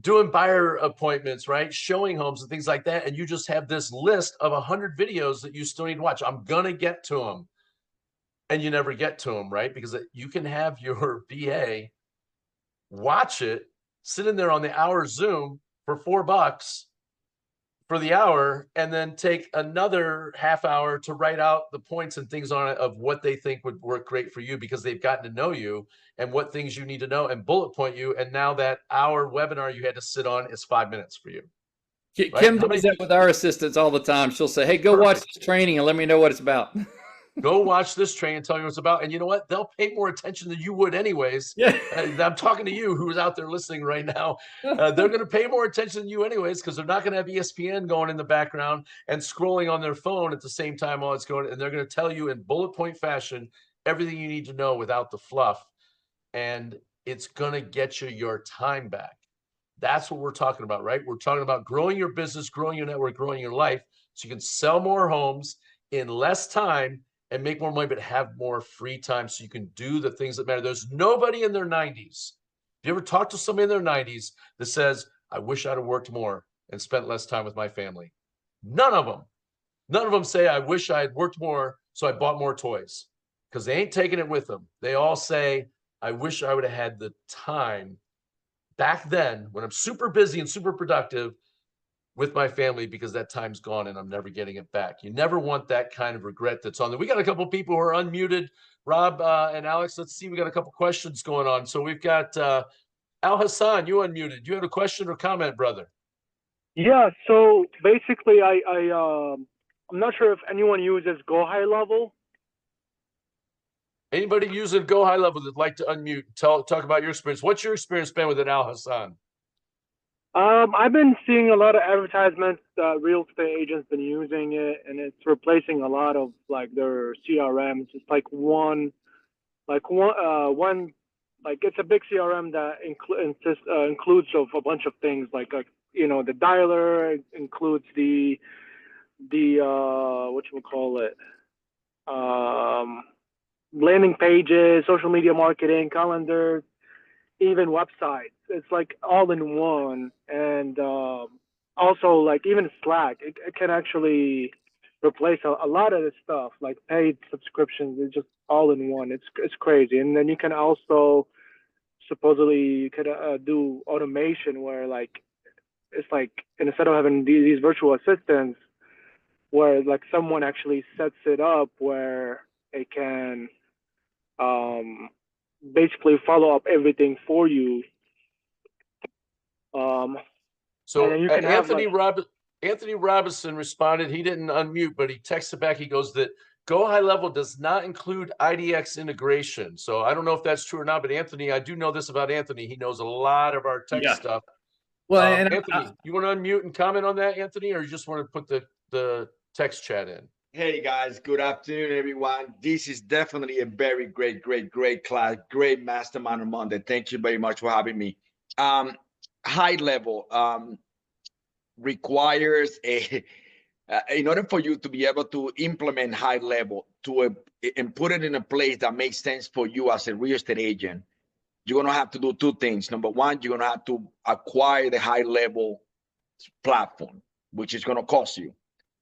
doing buyer appointments, right? Showing homes and things like that. And you just have this list of 100 videos that you still need to watch. I'm going to get to them. And you never get to them, right? Because you can have your VA watch it, sit in there on the hour Zoom for $4 for the hour, and then take another half hour to write out the points and things on it of what they think would work great for you, because they've gotten to know you and what things you need to know and bullet point you. And now that hour webinar you had to sit on is 5 minutes for you. Right? Kim does that with our assistants all the time. She'll say, hey, go watch this training and let me know what it's about. Go watch this training and tell me what it's about. And you know what? They'll pay more attention than you would anyways. Yeah. I'm talking to you who's out there listening right now. They're going to pay more attention than you anyways, because they're not going to have ESPN going in the background and scrolling on their phone at the same time while it's going. And they're going to tell you in bullet point fashion everything you need to know without the fluff. And it's going to get you your time back. That's what we're talking about, right? We're talking about growing your business, growing your network, growing your life, so you can sell more homes in less time and make more money, but have more free time so you can do the things that matter. There's nobody in their 90s. Have you ever talked to somebody in their 90s that says, I wish I'd have worked more and spent less time with my family? None of them. None of them say, I wish I had worked more so I bought more toys, because they ain't taking it with them. They all say, I wish I would have had the time back then when I'm super busy and super productive with my family, because that time's gone and I'm never getting it back. You never want that kind of regret that's on there. We got a couple of people who are unmuted. Rob and Alex, let's see. We got a couple questions going on. So we've got Al Hassan, you unmuted. You have a question or comment, brother? Yeah, so basically I'm not sure if anyone uses Go High Level. Anybody using Go High Level that'd like to unmute, talk about your experience. What's your experience been with it, Al Hassan? I've been seeing a lot of advertisements that real estate agents been using it, and it's replacing a lot of like their CRMs. It's like one, it's a big CRM that includes of a bunch of things like the dialer, includes the whatchamacallit, landing pages, social media marketing, calendar, even websites. It's like all in one. And also like even Slack, it can actually replace a lot of this stuff, like paid subscriptions. It's just all in one. It's crazy. And then you can also supposedly you could do automation where like it's like instead of having these virtual assistants where like someone actually sets it up where it can basically follow up everything for you. So and then you can Anthony Robinson responded. He didn't unmute, but he texted back. He goes that Go High Level does not include IDX integration. So I don't know if that's true or not, but Anthony, I do know this about Anthony. He knows a lot of our tech stuff. Well, and Anthony, you want to unmute and comment on that, Anthony, or you just want to put the text chat in? Hey guys, good afternoon, everyone. This is definitely a very great class, great mastermind on Monday. Thank you very much for having me. High level requires in order for you to be able to implement high level and put it in a place that makes sense for you as a real estate agent, you're going to have to do two things. Number one, you're going to have to acquire the high level platform, which is going to cost you.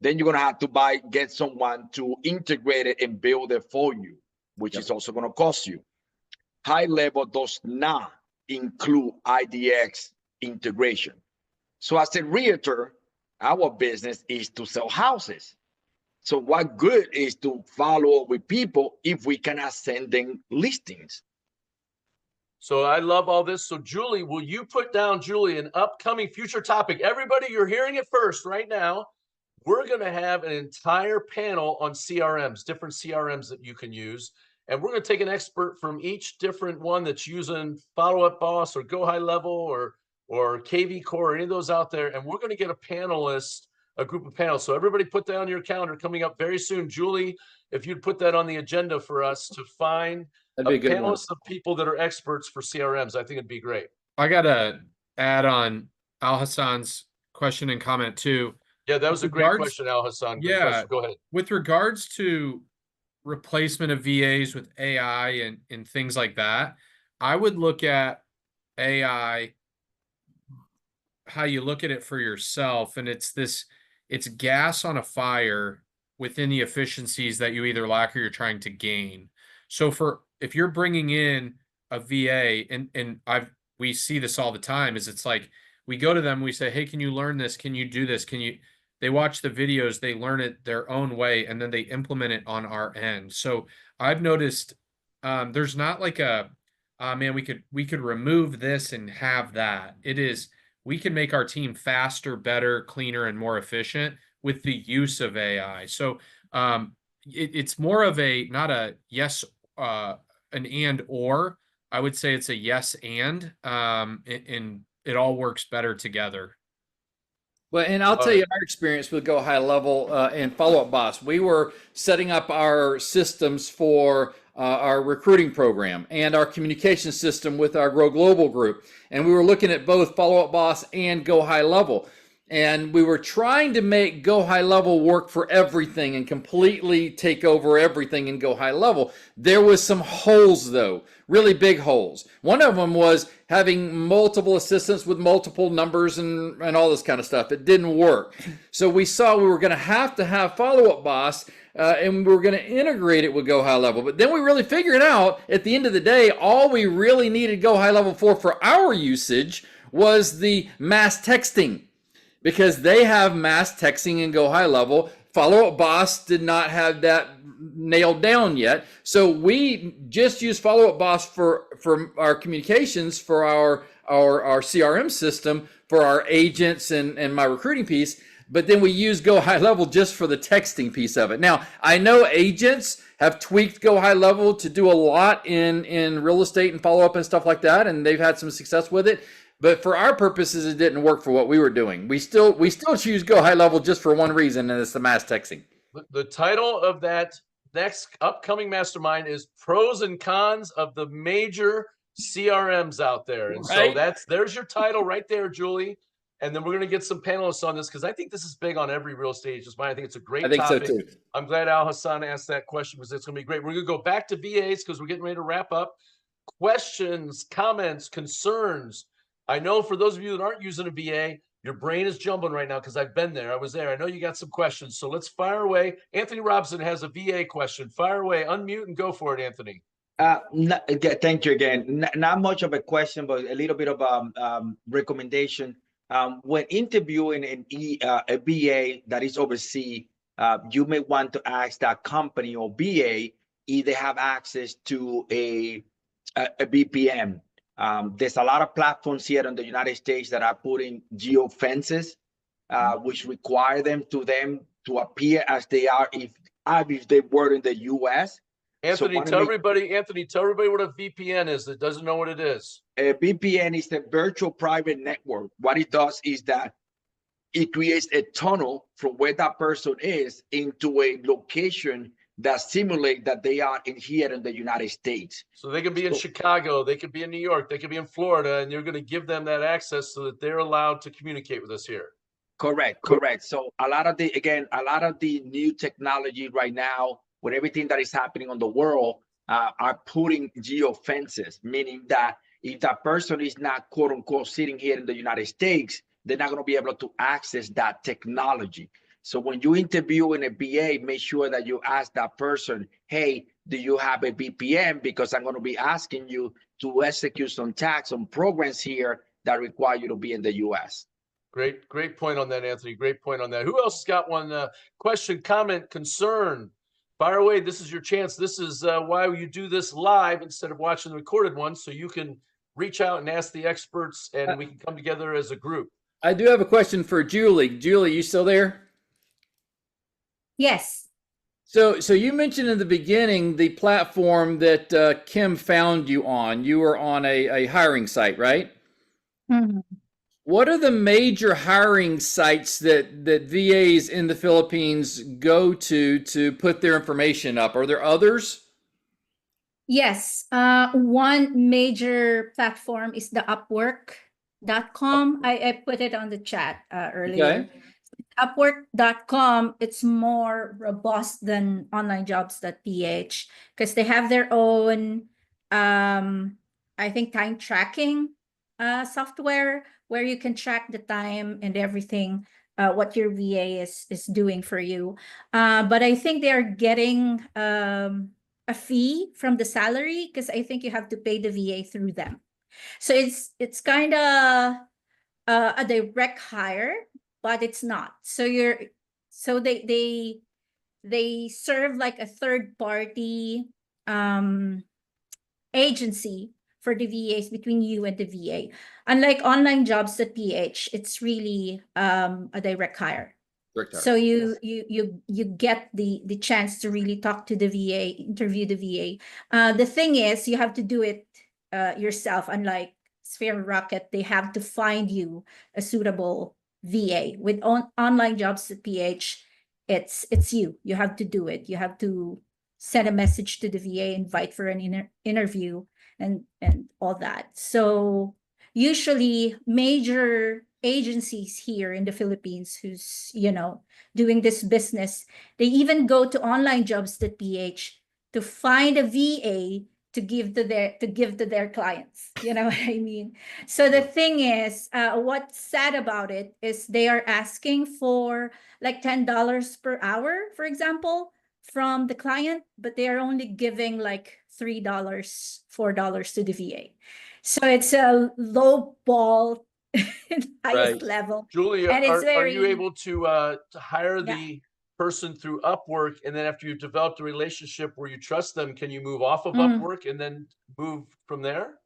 Then you're going to have to get someone to integrate it and build it for you, which is also going to cost you. High level does not include IDX integration. So as a realtor, our business is to sell houses. So what good is to follow up with people if we cannot send them listings? So I love all this. So Julie, will you put down, Julie, an upcoming future topic? Everybody, you're hearing it first right now. We're going to have an entire panel on CRMs, different CRMs that you can use. And we're going to take an expert from each different one that's using Follow Up Boss or Go High Level or KV Core, or any of those out there. And we're going to get a group of panels. So everybody put down your calendar coming up very soon. Julie, if you'd put that on the agenda for us to find a panelist of people that are experts for CRMs, I think it'd be great. I got to add on Al Hassan's question and comment too. Yeah, that was a great question, Al Hassan. Good question. Go ahead. With regards to replacement of VAs with AI and things like that, I would look at AI, how you look at it for yourself. And it's gas on a fire within the efficiencies that you either lack or you're trying to gain. So if you're bringing in a VA, and we see this all the time, is it's like, we go to them, we say, hey, can you learn this? Can you do this? They watch the videos, they learn it their own way, and then they implement it on our end. So I've noticed there's not like man, we could remove this and have that. It is, we can make our team faster, better, cleaner, and more efficient with the use of AI. So it's more of not a yes, an and or. I would say it's a yes and it all works better together. Well, and I'll tell you our experience with Go High Level and Follow Up Boss. We were setting up our systems for our recruiting program and our communication system with our Grow Global group. And we were looking at both Follow Up Boss and Go High Level. And we were trying to make Go High Level work for everything and completely take over everything in Go High Level. There was some holes though, really big holes. One of them was having multiple assistants with multiple numbers and all this kind of stuff. It didn't work. So we saw we were going to have Follow Up Boss and we were going to integrate it with Go High Level. But then we really figured out at the end of the day, all we really needed Go High Level for our usage was the mass texting. Because they have mass texting and Go High Level. Follow Up Boss did not have that nailed down yet. So we just use Follow Up Boss for our communications, for our CRM system, for our agents and my recruiting piece. but then we use Go High Level just for the texting piece of it. Now, I know agents have tweaked Go High Level to do a lot in real estate and follow up and stuff like that, and they've had some success with it. But for our purposes, it didn't work for what we were doing. We still choose Go High Level just for one reason, and it's the mass texting. The title of that next upcoming mastermind is Pros and Cons of the Major CRMs out there. And so there's your title right there, Julie. And then we're going to get some panelists on this because I think this is big on every real estate agent's mind. I think it's a great topic. So too. I'm glad Al Hassan asked that question because it's going to be great. We're going to go back to VAs because we're getting ready to wrap up. Questions, comments, concerns. I know for those of you that aren't using a VA, your brain is jumbling right now because I've been there. I was there. I know you got some questions. So let's fire away. Anthony Robson has a VA question. Fire away. Unmute and go for it, Anthony. Thank you again. Not much of a question, but a little bit of recommendation. When interviewing a VA that is overseas, you may want to ask that company or VA if they have access to a VPN. There's a lot of platforms here in the United States that are putting geo fences, which require them to appear as they are if they were in the U.S. Anthony, tell everybody what a VPN is that doesn't know what it is. A VPN is a virtual private network. What it does is that it creates a tunnel from where that person is into a location that simulate that they are here in the United States. So they can be in Chicago, they could be in New York, they could be in Florida, and you're going to give them that access so that they're allowed to communicate with us here. Correct. So a lot of the new technology right now, with everything that is happening on the world, are putting geo fences, meaning that if that person is not quote unquote sitting here in the United States, they're not going to be able to access that technology. So when you interview in a VA, make sure that you ask that person, hey, do you have a VPN? Because I'm going to be asking you to execute some tasks, some programs here that require you to be in the US. Great point on that, Anthony. Great point on that. Who else has got one question, comment, concern? Fire away. This is your chance. This is why you do this live instead of watching the recorded one, so you can reach out and ask the experts and we can come together as a group. I do have a question for Julie. Julie, you still there? Yes. So you mentioned in the beginning the platform that Kim found you on. You were on a hiring site, right? Mm-hmm. What are the major hiring sites that VAs in the Philippines go to put their information up? Are there others? Yes. One major platform is the Upwork.com. I put it on the chat earlier. Okay. Upwork.com, it's more robust than onlinejobs.ph because they have their own, I think, time tracking software where you can track the time and everything, what your VA is doing for you. But I think they are getting a fee from the salary because I think you have to pay the VA through them. So it's kind of a direct hire, but it's not. So they serve like a third party agency for the VAs between you and the VA. Unlike onlinejobs.ph, it's really a direct hire. So you get the chance to really talk to the VA, interview the VA. The thing is, you have to do it yourself. Unlike Sphere Rocket, they have to find you a suitable VA. With onlinejobs.ph, it's you. You have to do it. You have to send a message to the VA, invite for an interview, and all that. So usually major agencies here in the Philippines who's doing this business, they even go to onlinejobs.ph to find a VA to give to their clients. You know what I mean? So the thing is, what's sad about it is they are asking for like $10 per hour, for example, from the client, but they are only giving like $3, $4 to the VA. So it's a low ball highest level. Julia, are you able to hire the person through Upwork, and then after you've developed a relationship where you trust them, can you move off of Upwork and then move from there?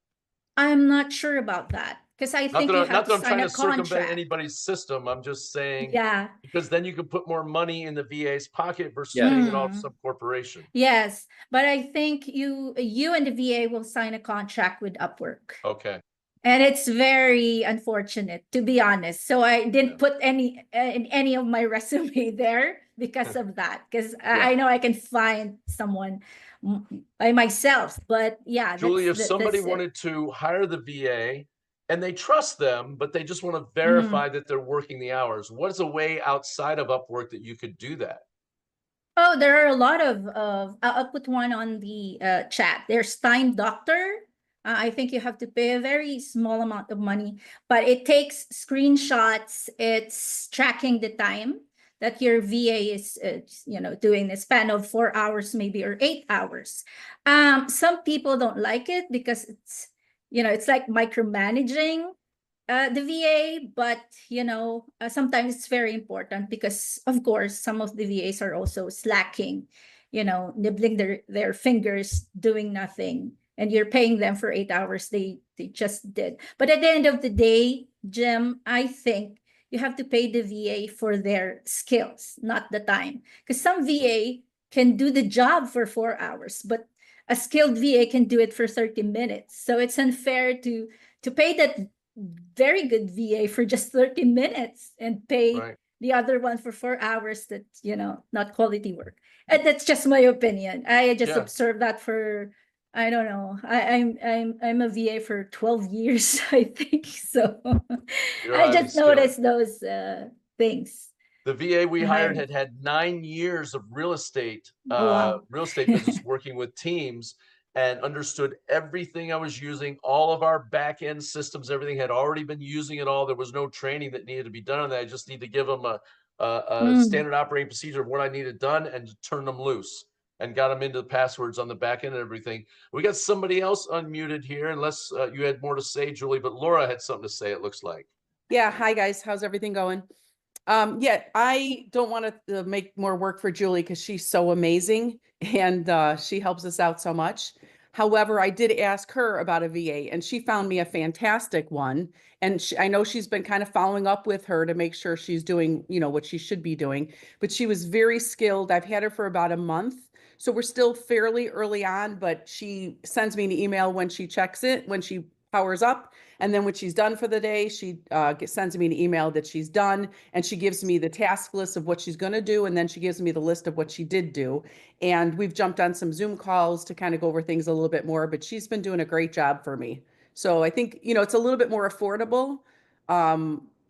I'm not sure about that. Because I Not think that you I'm, have not to that I'm sign trying a to circumvent contract. anybody's system. I'm just saying, Yeah. because then you can put more money in the VA's pocket versus Yeah. paying it off some corporation. Yes, but I think you and the VA will sign a contract with Upwork. Okay. And it's very unfortunate, to be honest. So I didn't put any in any of my resume there because of that. Because I know I can find someone by myself. But yeah, Julie, if somebody that's it. wanted to hire the VA and they trust them, but they just want to Mm-hmm. verify that they're working the hours, what is a way outside of Upwork that you could do that? Oh, there are a lot of I'll put one on the chat. There's Time Doctor. I think you have to pay a very small amount of money, but it takes screenshots. It's tracking the time that your VA is, doing a span of 4 hours, maybe, or 8 hours. Some people don't like it because it's like micromanaging the VA, but sometimes it's very important because, of course, some of the VAs are also slacking, nibbling their fingers, doing nothing, and you're paying them for 8 hours. They just did. But at the end of the day, Jim, I think you have to pay the VA for their skills, not the time, because some VA can do the job for 4 hours, but a skilled VA can do it for 30 minutes. So it's unfair to pay that very good VA for just 30 minutes and pay the other one for 4 hours. That not quality work. And that's just my opinion. I just observed that for, I don't know, I'm a VA for 12 years, I think. So I just noticed those things. The VA we And hired had 9 years of real estate wow. business, working with teams, and understood everything I was using. All of our back end systems, everything, had already been using it all. There was no training that needed to be done on that. I just need to give them a standard operating procedure of what I needed done and turn them loose, and got them into the passwords on the back end and everything. We got somebody else unmuted here, unless you had more to say, Julie, but Laura had something to say, it looks like. Yeah. Hi, guys. How's everything going? Yeah, I don't want to make more work for Julie because she's so amazing and she helps us out so much. However, I did ask her about a VA and she found me a fantastic one. And I know she's been kind of following up with her to make sure she's doing, what she should be doing. But she was very skilled. I've had her for about a month. So we're still fairly early on, but she sends me an email when she checks it, when she powers up. And then when she's done for the day, she sends me an email that she's done, and she gives me the task list of what she's going to do. And then she gives me the list of what she did do. And we've jumped on some Zoom calls to kind of go over things a little bit more, but she's been doing a great job for me. So I think, it's a little bit more affordable.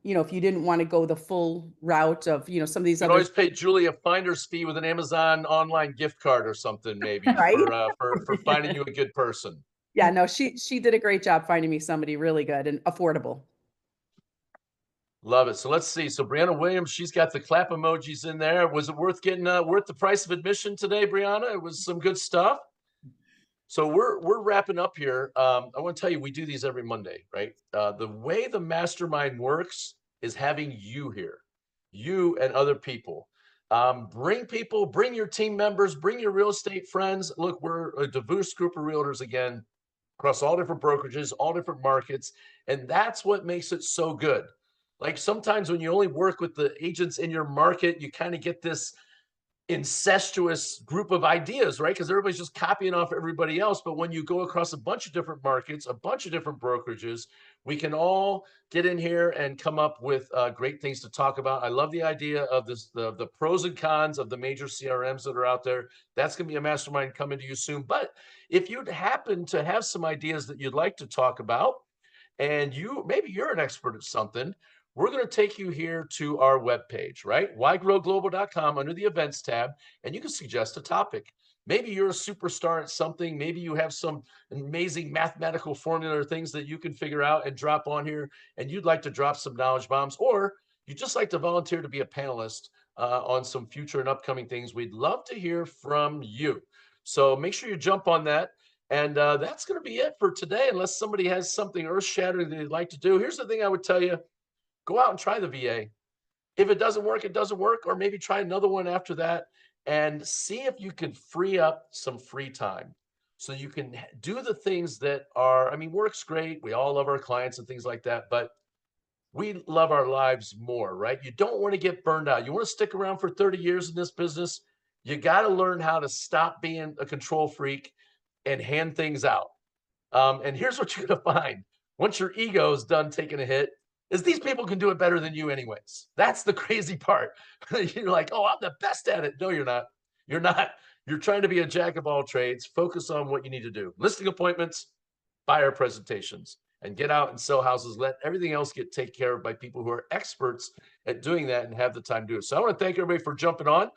If you didn't want to go the full route of, some of these You can other. always pay Julie a finder's fee with an Amazon online gift card or something, maybe, Right? for finding you a good person. Yeah, no, she did a great job finding me somebody really good and affordable. Love it. So let's see. So Brianna Williams, she's got the clap emojis in there. Was it worth getting worth the price of admission today, Brianna? It was some good stuff. So we're wrapping up here. I want to tell you, we do these every Monday, right? The way the mastermind works is having you here, you and other people. Bring your team members, bring your real estate friends. Look, we're a diverse group of realtors, again, across all different brokerages, all different markets. And that's what makes it so good. Like sometimes when you only work with the agents in your market, you kind of get this incestuous group of ideas, right? Because everybody's just copying off everybody else. But when you go across a bunch of different markets, a bunch of different brokerages, we can all get in here and come up with great things to talk about. I love the idea of this, the pros and cons of the major CRMs that are out there. That's going to be a mastermind coming to you soon. But if you'd happen to have some ideas that you'd like to talk about, and maybe you're an expert at something, we're going to take you here to our webpage, right? whygrowglobal.com, under the events tab, and you can suggest a topic. Maybe you're a superstar at something. Maybe you have some amazing mathematical formula or things that you can figure out and drop on here, and you'd like to drop some knowledge bombs, or you'd just like to volunteer to be a panelist on some future and upcoming things. We'd love to hear from you. So make sure you jump on that. And that's going to be it for today, unless somebody has something earth-shattering they'd like to do. Here's the thing I would tell you. Go out and try the VA. If it doesn't work, it doesn't work, or maybe try another one after that and see if you can free up some free time. so you can do the things that are, I mean, work's great. We all love our clients and things like that, but we love our lives more, right? You don't want to get burned out. You want to stick around for 30 years in this business. You got to learn how to stop being a control freak and hand things out. And here's what you're going to find once your ego is done taking a hit, is these people can do it better than you anyways. That's the crazy part. You're like, oh, I'm the best at it. No, you're not. You're not. You're trying to be a jack of all trades. Focus on what you need to do. Listing appointments, buyer presentations, and get out and sell houses. Let everything else get taken care of by people who are experts at doing that and have the time to do it. So I want to thank everybody for jumping on.